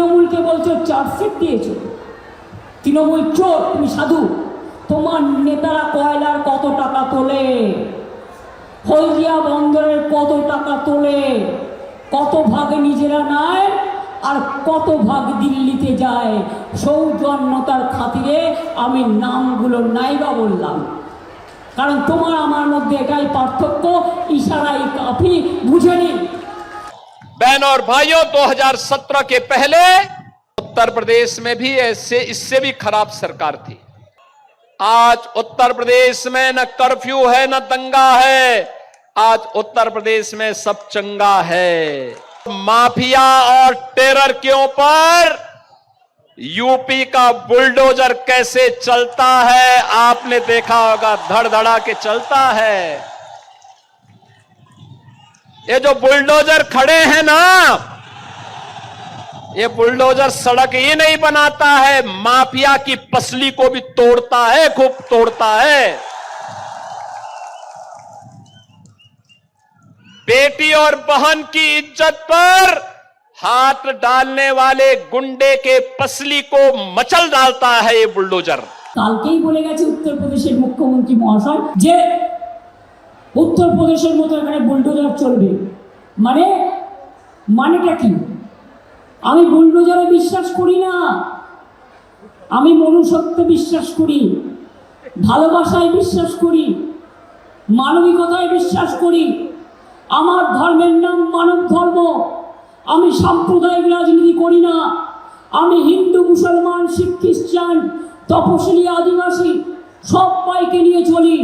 তৃণমূলকে বলছো চার্জশিট দিয়েছো, তৃণমূল চোর, তুমি সাধু। তোমার নেতারা কয়লার কত টাকা তোলে, হলদিয়া বন্দরের কত টাকা তোলে, কত ভাগে নিজেরা নেয় আর কত ভাগ দিল্লিতে যায়। সৌজন্যতার খাতিরে আমি নামগুলো নাইবা বললাম, কারণ তোমার আমার মধ্যে এটাই পার্থক্য, ইশারাই কাফি, বুঝে নিন। बहनों और भाइयों, 2017 के पहले उत्तर प्रदेश में भी ऐसे इससे भी खराब सरकार थी। आज उत्तर प्रदेश में न कर्फ्यू है न दंगा है, आज उत्तर प्रदेश में सब चंगा है। माफिया और टेरर के ऊपर यूपी का बुलडोजर कैसे चलता है आपने देखा होगा, धड़ धड़ा के चलता है। ये जो बुलडोजर खड़े हैं ना, ये बुलडोजर सड़क ही नहीं बनाता है, माफिया की पसली को भी तोड़ता है, खूब तोड़ता है। बेटी और बहन की इज्जत पर हाथ डालने वाले गुंडे के पसली को मचल डालता है ये बुलडोजर। কালকেই বলে গেছে উত্তরপ্রদেশের মুখ্যমন্ত্রী মহাশয় যে উত্তরপ্রদেশের মতো এখানে বুলডোজার চলবে। মানেটা কি? আমি বুলডোজারে বিশ্বাস করি না, আমি মনুষ্যত্বে বিশ্বাস করি, ভালোবাসায় বিশ্বাস করি, মানবিকতায় বিশ্বাস করি। আমার ধর্মের নাম মানব ধর্ম। আমি সাম্প্রদায়িক রাজনীতি করি না। আমি হিন্দু, মুসলমান, শিখ, খ্রিস্টান, তপশিলি, আদিবাসী সবাইকে নিয়ে চলি।